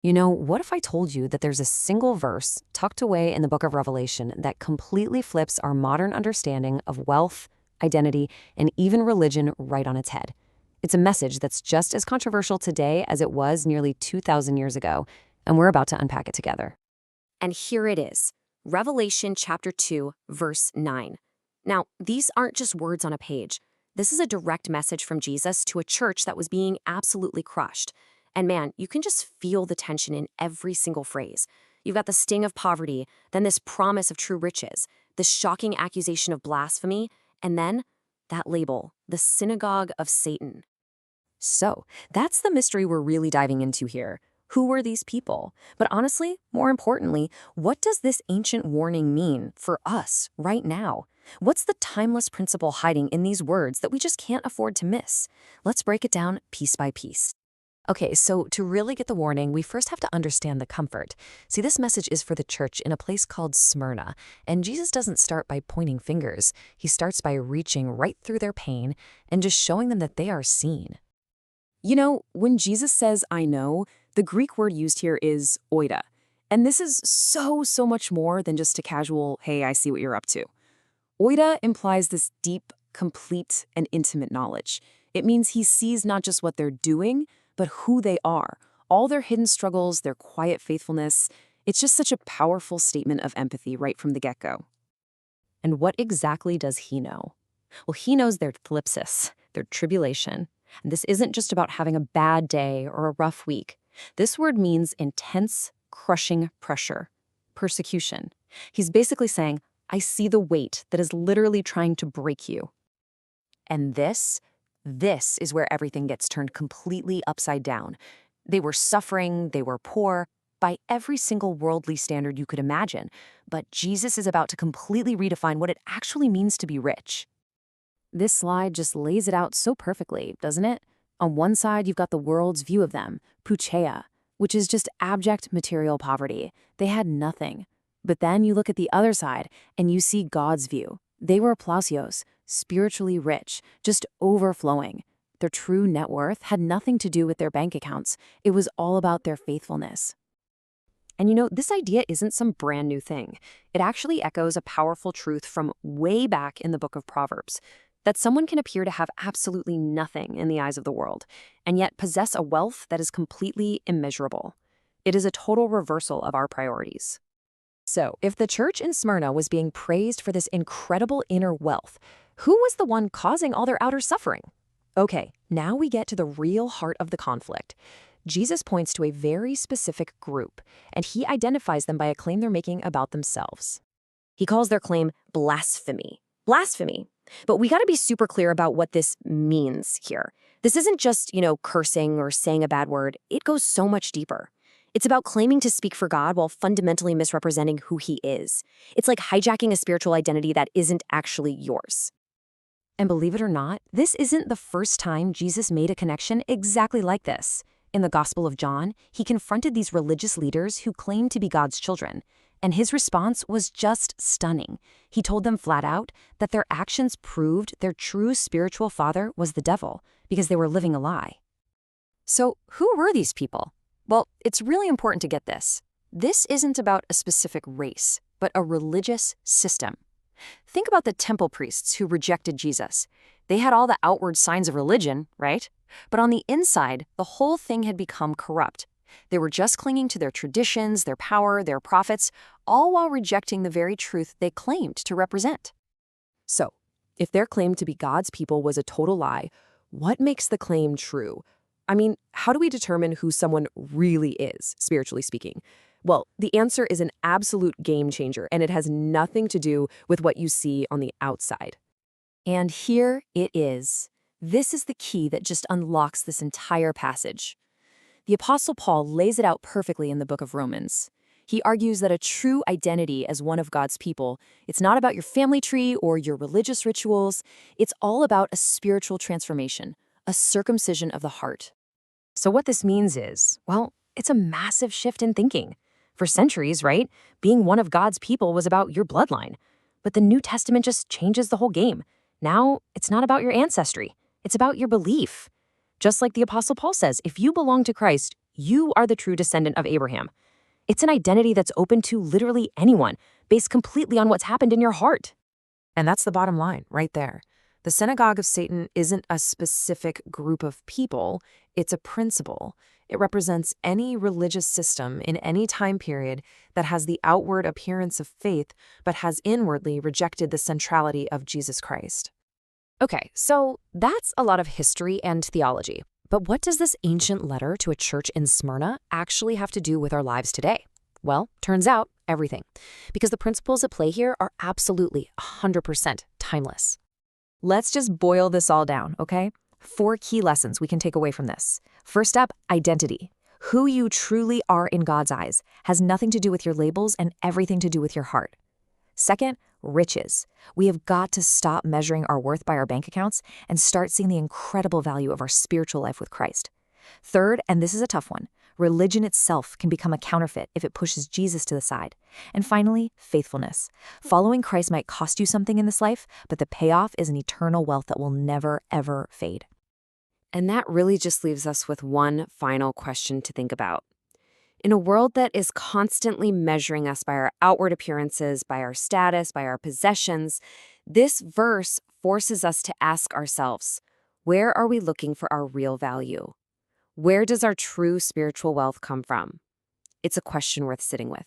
What if I told you that there's a single verse tucked away in the book of Revelation that completely flips our modern understanding of wealth, identity, and even religion right on its head? It's a message that's just as controversial today as it was nearly 2,000 years ago, and we're about to unpack it together. And here it is, Revelation chapter 2, verse 9. Now, these aren't just words on a page. This is a direct message from Jesus to a church that was being absolutely crushed. And man, you can just feel the tension in every single phrase. You've got the sting of poverty, then this promise of true riches, this shocking accusation of blasphemy, and then that label, the synagogue of Satan. So, that's the mystery we're really diving into here. Who were these people? But honestly, more importantly, what does this ancient warning mean for us right now? What's the timeless principle hiding in these words that we just can't afford to miss? Let's break it down piece by piece. Okay, so to really get the warning, we first have to understand the comfort. See, this message is for the church in a place called Smyrna, and Jesus doesn't start by pointing fingers. He starts by reaching right through their pain and just showing them that they are seen. When Jesus says, I know, the Greek word used here is oida. And this is so much more than just a casual, hey, I see what you're up to. Oida implies this deep, complete, and intimate knowledge. It means he sees not just what they're doing, but who they are, all their hidden struggles, their quiet faithfulness. It's just such a powerful statement of empathy right from the get-go. And what exactly does he know? Well, he knows their thlipsis, their tribulation. And this isn't just about having a bad day or a rough week. This word means intense, crushing pressure, persecution. He's basically saying, I see the weight that is literally trying to break you. And this is where everything gets turned completely upside down. They were suffering, they were poor, by every single worldly standard you could imagine. But Jesus is about to completely redefine what it actually means to be rich. This slide just lays it out so perfectly, doesn't it? On one side, you've got the world's view of them, pucheia, which is just abject material poverty. They had nothing. But then you look at the other side, and you see God's view. They were plasios, spiritually rich, just overflowing. Their true net worth had nothing to do with their bank accounts. It was all about their faithfulness. And this idea isn't some brand new thing. It actually echoes a powerful truth from way back in the book of Proverbs, that someone can appear to have absolutely nothing in the eyes of the world, and yet possess a wealth that is completely immeasurable. It is a total reversal of our priorities. So, if the church in Smyrna was being praised for this incredible inner wealth, who was the one causing all their outer suffering? Okay, now we get to the real heart of the conflict. Jesus points to a very specific group, and he identifies them by a claim they're making about themselves. He calls their claim blasphemy. Blasphemy. But we got to be super clear about what this means here. This isn't just, cursing or saying a bad word. It goes so much deeper. It's about claiming to speak for God while fundamentally misrepresenting who he is. It's like hijacking a spiritual identity that isn't actually yours. And believe it or not, this isn't the first time Jesus made a connection exactly like this. In the Gospel of John, he confronted these religious leaders who claimed to be God's children. And his response was just stunning. He told them flat out that their actions proved their true spiritual father was the devil, because they were living a lie. So who were these people? Well, it's really important to get this. This isn't about a specific race, but a religious system. Think about the temple priests who rejected Jesus. They had all the outward signs of religion, right? But on the inside, the whole thing had become corrupt. They were just clinging to their traditions, their power, their prophets, all while rejecting the very truth they claimed to represent. So, if their claim to be God's people was a total lie, what makes the claim true? I mean, how do we determine who someone really is, spiritually speaking? Well, the answer is an absolute game changer, and it has nothing to do with what you see on the outside. And here it is. This is the key that just unlocks this entire passage. The Apostle Paul lays it out perfectly in the book of Romans. He argues that a true identity as one of God's people, it's not about your family tree or your religious rituals. It's all about a spiritual transformation, a circumcision of the heart. So what this means is, well, it's a massive shift in thinking. For centuries, right, being one of God's people was about your bloodline. But the New Testament just changes the whole game. Now, it's not about your ancestry. It's about your belief. Just like the Apostle Paul says, if you belong to Christ, You are the true descendant of Abraham. It's an identity that's open to literally anyone, based completely on what's happened in your heart. And that's the bottom line right there. The synagogue of Satan isn't a specific group of people, it's a principle. It represents any religious system in any time period that has the outward appearance of faith but has inwardly rejected the centrality of Jesus Christ. Okay, so that's a lot of history and theology. But what does this ancient letter to a church in Smyrna actually have to do with our lives today? Well, turns out everything. Because the principles at play here are absolutely 100% timeless. Let's just boil this all down, okay? 4 key lessons we can take away from this. First up, identity. Who you truly are in God's eyes has nothing to do with your labels and everything to do with your heart. Second, riches. We have got to stop measuring our worth by our bank accounts and start seeing the incredible value of our spiritual life with Christ. Third, and this is a tough one, religion itself can become a counterfeit if it pushes Jesus to the side. And finally, faithfulness. Following Christ might cost you something in this life, but the payoff is an eternal wealth that will never, ever fade. And that really just leaves us with one final question to think about. In a world that is constantly measuring us by our outward appearances, by our status, by our possessions, this verse forces us to ask ourselves, where are we looking for our real value? Where does our true spiritual wealth come from? It's a question worth sitting with.